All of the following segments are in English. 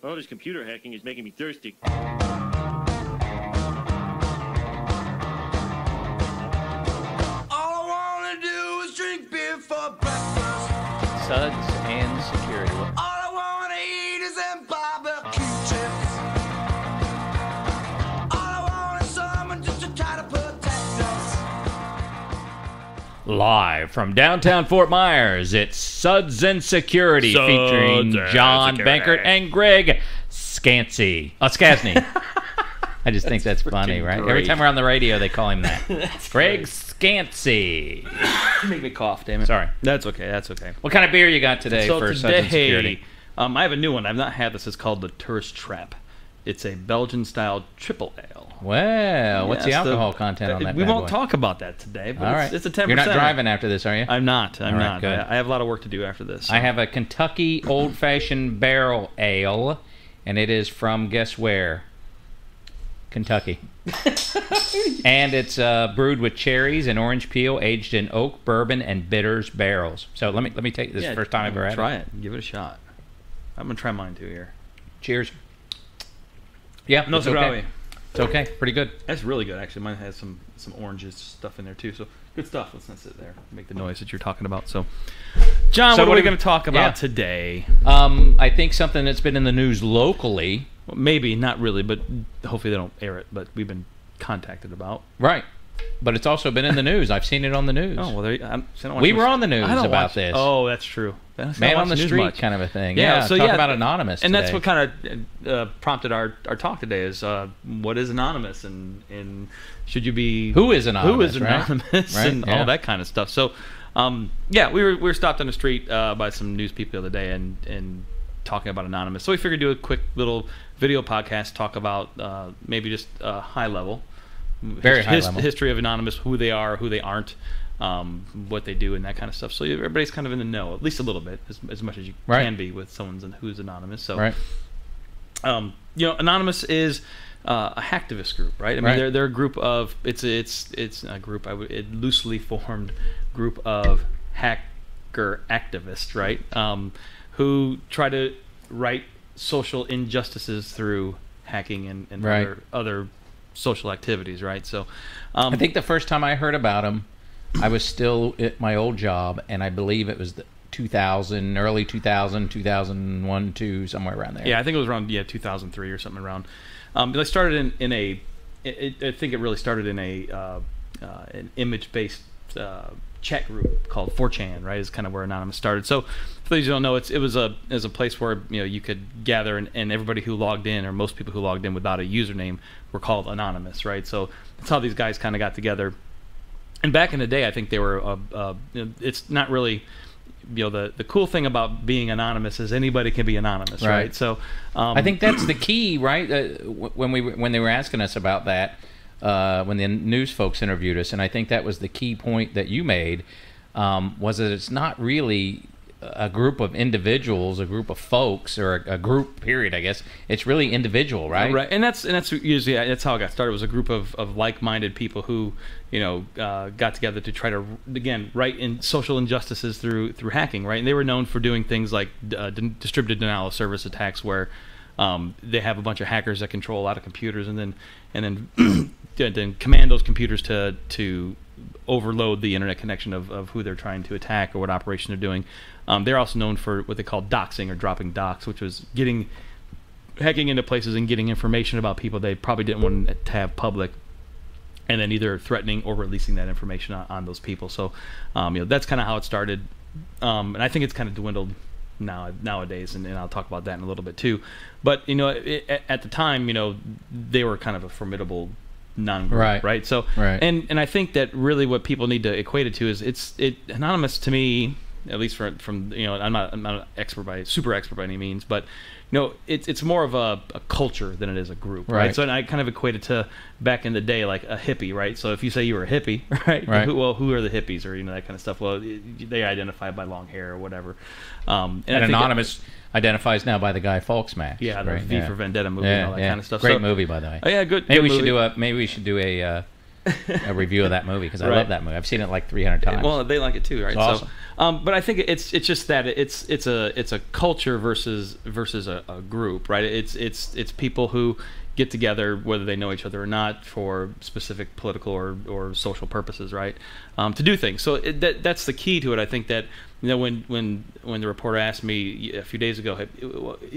All this computer hacking is making me thirsty. All I wanna do is drink beer for breakfast. Suds and security. All I wanna eat is them barbecue chips. All I want is someone just to try to protect us. Live from downtown Fort Myers, it's Suds and Security featuring John Bankert and Greg Scancy. Skasny. I just think that's funny, right? Great. Every time we're on the radio, they call him that. Greg Scancy. Make me cough, damn it. Sorry. That's okay, that's okay. What kind of beer you got today So for Suds and Security? I have a new one. I've not had this. It's called the Tourist Trap. It's a Belgian-style triple ale. Well, what's the Yes, alcohol content on that We bad won't boy? talk about that today, but All right. it's a 10%. You're not driving after this, are you? I'm not. I'm All right, not. good. I have a lot of work to do after this. I have a Kentucky old-fashioned barrel ale, and it is from, guess where? Kentucky. And it's brewed with cherries and orange peel, aged in oak, bourbon, and bitters barrels. So let me take this first time I've ever had Try it. Give it a shot. I'm going to try mine too here. Cheers. Yeah, No, it's okay. Sagrawi. It's okay. Pretty good. That's really good, actually. Mine has some oranges stuff in there too. So good stuff. Let's not sit there. Make the noise that you're talking about. So, John, So what are what we are- going to talk about yeah. today? I think something that's been in the news locally. Well, maybe not really, but hopefully they don't air it. But we've been contacted about. Right. But it's also been in the news. I've seen it on the news. Oh well, there. We were on the news I don't about watch, this. Oh, that's true. I don't Man watch on the news street much. kind of a thing. Yeah, so talk yeah, about Anonymous and today. that's what kind of prompted our talk today is what is anonymous and should you be Who is anonymous, right? anonymous Right, and yeah. all that kind of stuff. So we were stopped on the street by some news people the other day and talking about anonymous. So we figured do a quick little video podcast, talk about maybe just high level, Very high level. history of anonymous, who they are, who they aren't. What they do and that kind of stuff. So everybody's kind of in the know, at least a little bit, as much as you Right. can be with someone who's anonymous. So, Right. Anonymous is a hacktivist group, right? I mean, Right. they're a group of it's a group a loosely formed group of hacker activists, right? Who try to right social injustices through hacking and Right. other social activities, right? So, I think the first time I heard about him, I was still at my old job, and I believe it was the 2000, early 2000, 2001, 2, somewhere around there. Yeah, I think it was around 2003 or something around. They started in a. I think it really started in an image-based chat group called 4chan, right? Is kind of where Anonymous started. So, for those who don't know, it was a place where you could gather and everybody who logged in, or most people who logged in without a username, were called anonymous, right? So that's how these guys kind of got together. And back in the day, I think they were. It's not really. The cool thing about being anonymous is anybody can be anonymous, right? So I think that's the key, right? When they were asking us about that, when the news folks interviewed us, and I think that was the key point that you made, was that it's not really a group of individuals, a group of folks, or a group period, I guess. It's really individual, right? Right, and that's usually that's how it got started. It was a group of like-minded people who got together to try to again right in social injustices through hacking, right? And they were known for doing things like distributed denial of service attacks, where they have a bunch of hackers that control a lot of computers, and then then command those computers to overload the internet connection of who they're trying to attack or what operation they're doing. They're also known for what they call doxing, or dropping docs, which was hacking into places and getting information about people they probably didn't want to have public, and then either threatening or releasing that information on those people. So that's kind of how it started, and I think it's kind of dwindled nowadays, and I'll talk about that in a little bit too. But at the time, they were kind of a formidable non-group, right? So, and I think that really what people need to equate it to is anonymous to me, at least from I'm not an expert super expert by any means, but it's more of a culture than it is a group, right? So, and I kind of equate it to back in the day, like a hippie, right? So if you say you were a hippie, right? Who are the hippies, or that kind of stuff? Well, they identify by long hair or whatever. And Anonymous identifies now by the Guy Fawkes match. Yeah, the right? V for Vendetta movie and all that kind of stuff. Great movie, by the way. Oh yeah, good. Maybe good we should do a a review of that movie because I Right. love that movie. I've seen it like 300 times. Well, they like it too, right? It's awesome. So, but I think it's just that it's a culture versus a group, right? It's people who get together whether they know each other or not for specific political or social purposes, right? To do things. So that's the key to it. I think that when the reporter asked me a few days ago, hey,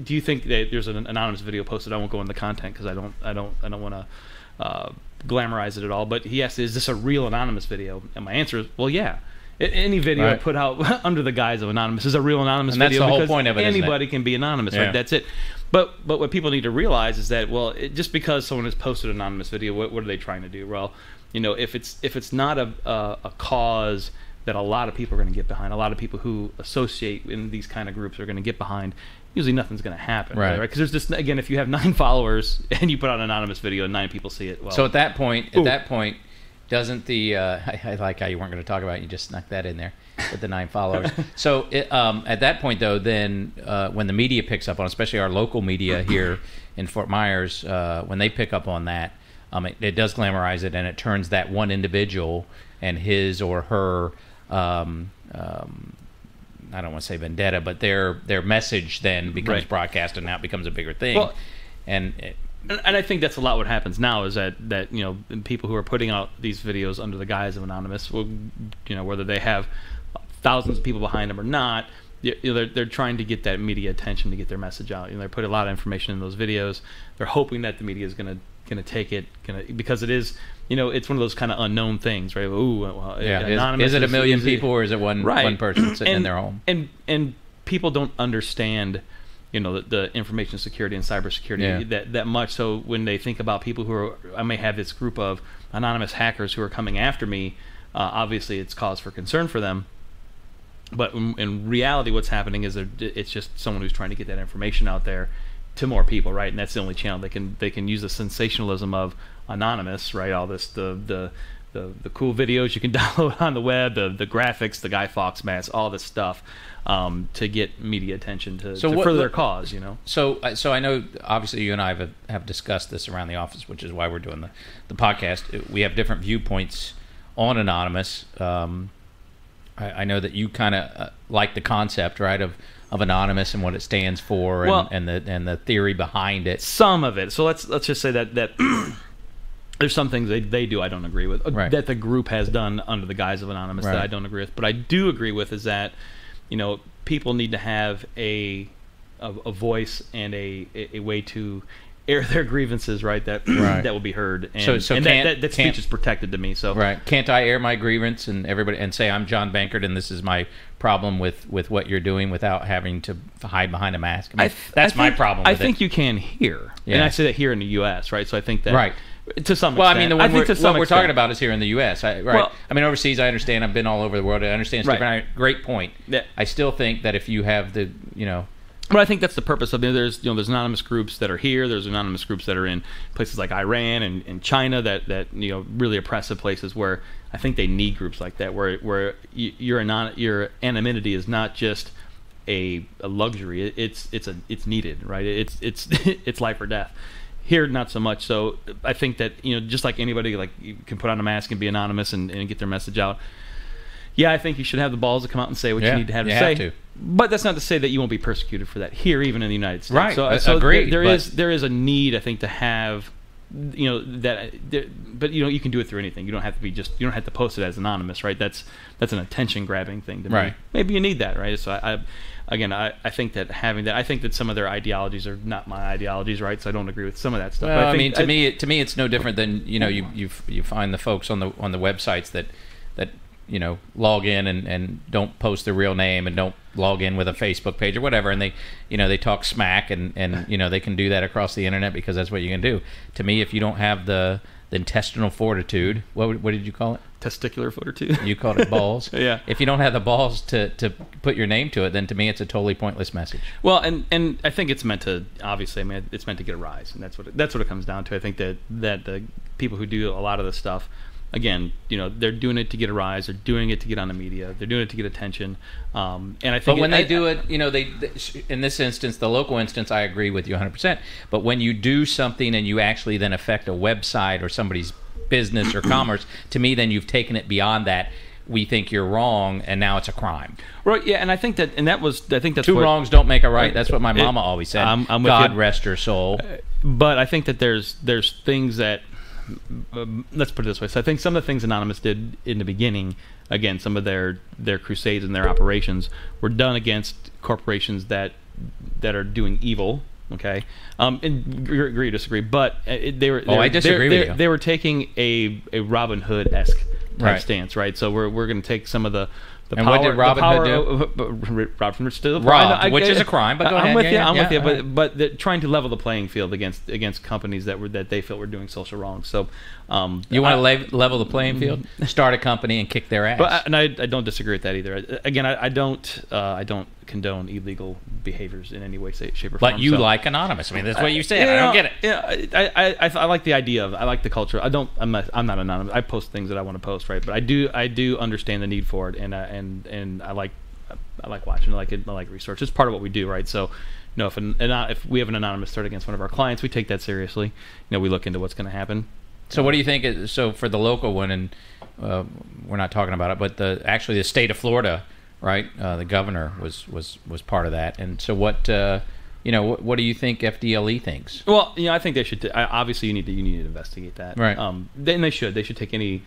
do you think that there's an anonymous video posted? I won't go into the content because I don't want to glamorize it at all. But he asked, "Is this a real anonymous video?" And my answer is, "Well, yeah. Any video Right. I put out under the guise of anonymous is a real anonymous And that's video the whole because point of it, isn't it? anybody can be anonymous, Yeah. right? That's it. But what people need to realize is that just because someone has posted an anonymous video, what are they trying to do? Well, if it's not a cause that a lot of people are going to get behind, a lot of people who associate in these kind of groups are going to get behind, usually nothing's going to happen, Right. Because there's just, again, if you have 9 followers and you put out an anonymous video and 9 people see it, well, So at that point, doesn't the I like how you weren't going to talk about it, you just snuck that in there with the 9 followers. So at that point, though, then when the media picks up on, especially our local media here in Fort Myers, when they pick up on that, it does glamorize it, and it turns that one individual and his or her I don't want to say vendetta, but their message then becomes Right. broadcast, and now it becomes a bigger thing. Well, and And I think that's a lot what happens now is that people who are putting out these videos under the guise of anonymous, whether they have thousands of people behind them or not, they're trying to get that media attention to get their message out. They put a lot of information in those videos. They're hoping that the media is going to take it, because it is, it's one of those kind of unknown things, right? Ooh, well, yeah, anonymous is it a million easy. people or is it one person sitting in their home? And people don't understand the information security and cybersecurity that much. So when they think about people I may have this group of anonymous hackers who are coming after me, obviously it's cause for concern for them. But in reality, what's happening is it's just someone who's trying to get that information out there to more people, right? And that's the only channel they can use the sensationalism of anonymous, right? All this the cool videos you can download on the web, the graphics, the Guy Fawkes mask, all this stuff. To get media attention to further their cause, So I know, obviously, you and I have discussed this around the office, which is why we're doing the podcast. We have different viewpoints on anonymous. I know that you kind of like the concept, right, of anonymous and what it stands for, and the theory behind it. Some of it. So let's just say that there's some things they do I don't agree with, right. that the group has done under the guise of anonymous, right. that I don't agree with. But I do agree with is that people need to have a voice and a way to air their grievances, right? That will be heard. And, so and that speech is protected to me. So right, can't I air my grievance and say I'm John Bankert and this is my problem with what you're doing without having to hide behind a mask? I mean, that's my problem. I think you can here, and I say that here in the U.S., right? So I think that right. To some extent. Well, I mean, what we're talking extent. about is here in the U.S., right? Well, I mean, overseas, I understand. I've been all over the world. I understand it's different. Great point. Yeah. I still think that if you have the, But I think that's the purpose of it. There's anonymous groups that are here. There's anonymous groups that are in places like Iran and China that really oppressive places where I think they need groups like that where your anonymity is not just a luxury. It's needed, right? It's life or death. Here, not so much. So I think that just like anybody, like you can put on a mask and be anonymous and get their message out. Yeah, I think you should have the balls to come out and say what you need to have to say. Have to. But that's not to say that you won't be persecuted for that here, even in the United States. Right. So agreed. There is a need, I think, to have but you can do it through anything. You don't have to post it as anonymous, right? That's an attention grabbing thing to me. Right. Maybe you need that, right? So I think that having that, I think that some of their ideologies are not my ideologies, right? So I don't agree with some of that stuff. Well, but to me, it's no different than you find the folks on the websites that log in and don't post their real name and don't log in with a Facebook page or whatever, and they talk smack and they can do that across the internet because that's what you can do. To me, if you don't have the intestinal fortitude, what did you call it? Testicular fortitude. You called it balls. Yeah. If you don't have the balls to put your name to it, then to me it's a totally pointless message. Well, and I think it's meant to, obviously, it's meant to get a rise, and that's what it comes down to. I think that the people who do a lot of this stuff, again, they're doing it to get a rise. They're doing it to get on the media. They're doing it to get attention. And I think. But when they do it, they in this instance, the local instance, I agree with you 100%. But when you do something and you actually then affect a website or somebody's business or commerce. To me, then you've taken it beyond that. We think you're wrong, and now it's a crime. Right? Yeah, and I think that's two wrongs don't make a right. That's what my mama always said. I'm with God you. rest her soul. But I think that there's things that let's put it this way. So I think some of the things Anonymous did in the beginning, again, some of their crusades and their operations were done against corporations that are doing evil. Okay, and agree or disagree, but I disagree with you. They were taking a Robin Hood-esque type stance, right? So we're going to take some of the and power. What did Robin Hood do? Robin still which is a crime. But go ahead. I'm with you. I'm with you. But trying to level the playing field against companies that they felt were doing social wrong. So you want to level the playing field? Start a company and kick their ass. But I don't disagree with that either. Again, I don't condone illegal behaviors in any way, shape, or form. But you like Anonymous. I mean, that's what you said. I don't get it. Yeah, I like the idea I like the culture. I'm not anonymous. I post things that I want to post, right? But I do understand the need for it, and I like watching. I like research. It's part of what we do, right? So, if we have an anonymous threat against one of our clients, we take that seriously. We look into what's going to happen. So what do you think? So for the local one, and we're not talking about it, but actually the state of Florida, right? The governor was part of that. And so what do you think FDLE thinks? Well, I think they should. Obviously, you need to investigate that, right? They should take any.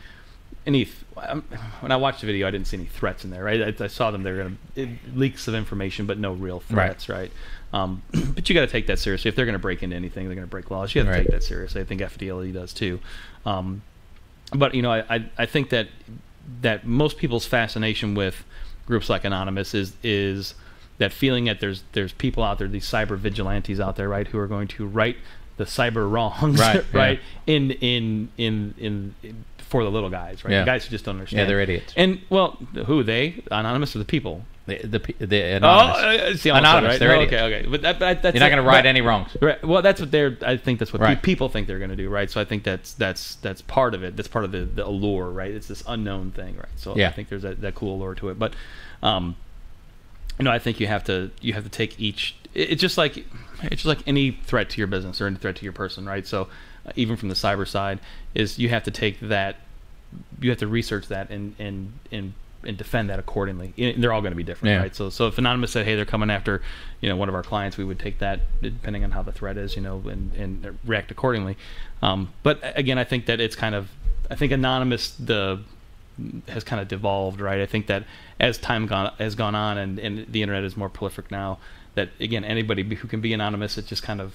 When I watched the video, I didn't see any threats in there, right? I saw them. They're going to leaks of information, but no real threats, right? But you got to take that seriously. If they're going to break into anything, they're going to break laws. You have to take that seriously. I think FDLE does too. But I think that most people's fascination with groups like Anonymous is that feeling that there's people out there, these cyber vigilantes out there, right, who are going to right the cyber wrongs, right? In for the little guys, right? Yeah. The guys who just don't understand. Yeah, they're idiots. And who they? Anonymous or the people? The Anonymous. Anonymous, they're idiots. Okay. But that's you're not going to right any wrongs. Right. Well, that's what I think that's what people think they're going to do, right? So I think that's part of it. That's part of the allure, right? It's this unknown thing, right? So I think there's that cool allure to it. But I think you have to take each. It's just like any threat to your business or any threat to your person, right? So even from the cyber side, is you have to take that, you have to research that and defend that accordingly. They're all going to be different, right? So if Anonymous said, hey, they're coming after one of our clients, we would take that depending on how the threat is, and react accordingly. But again, I think that it's I think Anonymous has kind of devolved, right? I think that as time has gone on and the internet is more prolific now, that again anybody who can be anonymous, it's kind of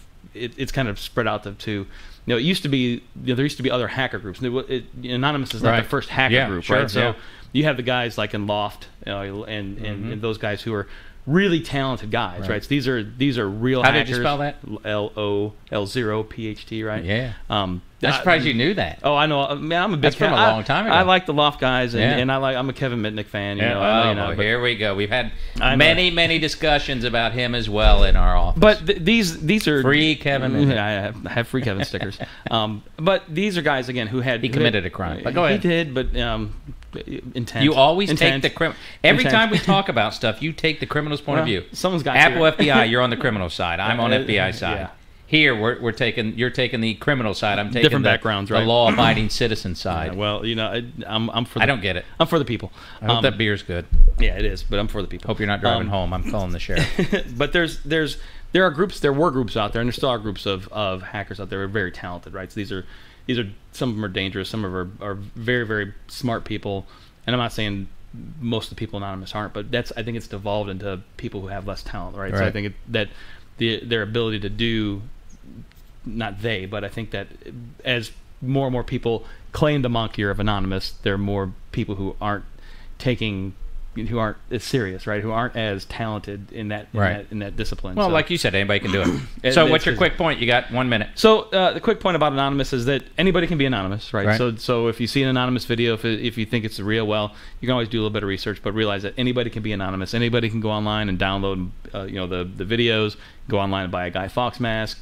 spread out to it used to be there used to be other hacker groups. Anonymous is not the first hacker group, right? So you have the guys like in Loft, and those guys who are really talented guys, right? So these are real hackers. How did you spell that? LOL0PHT, right? Yeah. I'm surprised you knew that. Oh, I know. Man, I'm a big That's fan. from a long time ago. I like the Loft guys, and I'm a Kevin Mitnick fan. Here we go. We've had many discussions about him as well in our office. But these are free Kevin Mitnick. I have free Kevin stickers. But these are guys again who committed a crime. But go ahead. He did, but intent. You always take the criminal. Every time we talk about stuff, you take the criminal's point of view. Someone's got Apple FBI. You're on the criminal side. I'm on FBI side. Yeah. Here you're taking the criminal side. I'm taking different backgrounds, right? The law-abiding citizen side. Yeah, well, I'm for. I don't get it. I'm for the people. I hope that beer's good. Yeah, it is, but I'm for the people. Hope you're not driving home. I'm calling the sheriff. But there were groups out there, and there still are groups of hackers out there who are very talented, right? So these are some of them are dangerous, some of them are very, very smart people, and I'm not saying most of the people Anonymous aren't, but I think it's devolved into people who have less talent, right? So I think that their ability to do. Not they, but I think that as more and more people claim the moniker of Anonymous, there are more people who aren't as serious, right? Who aren't as talented in that discipline. Well, like you said, anybody can do it. So, what's your quick point? You got 1 minute. So, the quick point about Anonymous is that anybody can be anonymous, right? So if you see an anonymous video, if you think it's real, well, you can always do a little bit of research, but realize that anybody can be anonymous. Anybody can go online and download, the videos, go online and buy a Guy Fawkes mask,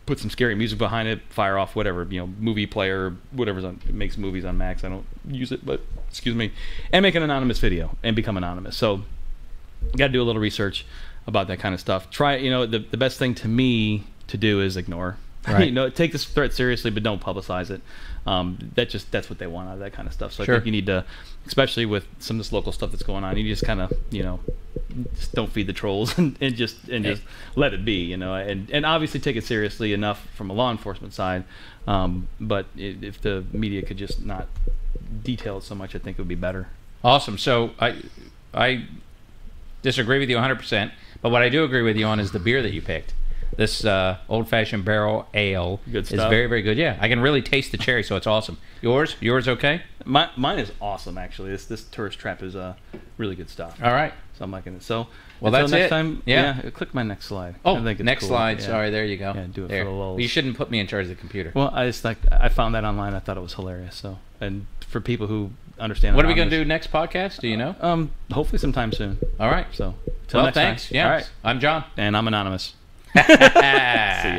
put some scary music behind it, fire off whatever, movie player, whatever makes movies on Macs. I don't use it, but excuse me, and make an anonymous video and become anonymous. So you got to do a little research about that kind of stuff. Try, the best thing to me to do is ignore. Right. Take this threat seriously, but don't publicize it. That's what they want out of that kind of stuff. So Sure. I think you need to, especially with some of this local stuff that's going on, you just kind of just don't feed the trolls and just let it be, and obviously take it seriously enough from a law enforcement side. But if the media could just not detail it so much, I think it would be better. Awesome. So I disagree with you 100%, but what I do agree with you on is the beer that you picked. This old-fashioned barrel ale Good is stuff. very, very good. Yeah, I can really taste the cherry, so it's awesome. Yours okay? Mine is awesome, actually. This tourist trap is really good stuff. All right. So I'm liking it. So Well, until that's next it. time. Yeah. Click my next slide. Oh, I think it's next cool. slide. Yeah. Sorry, there you go. Yeah, do it there. for the lulz. You shouldn't put me in charge of the computer. Well, I found that online. I thought it was hilarious. So, and for people who understand, What are we going to do next podcast? Do you know? Hopefully sometime soon. All right. So, till Well, next thanks. time. Yeah. All right. I'm John. And I'm anonymous. See ya.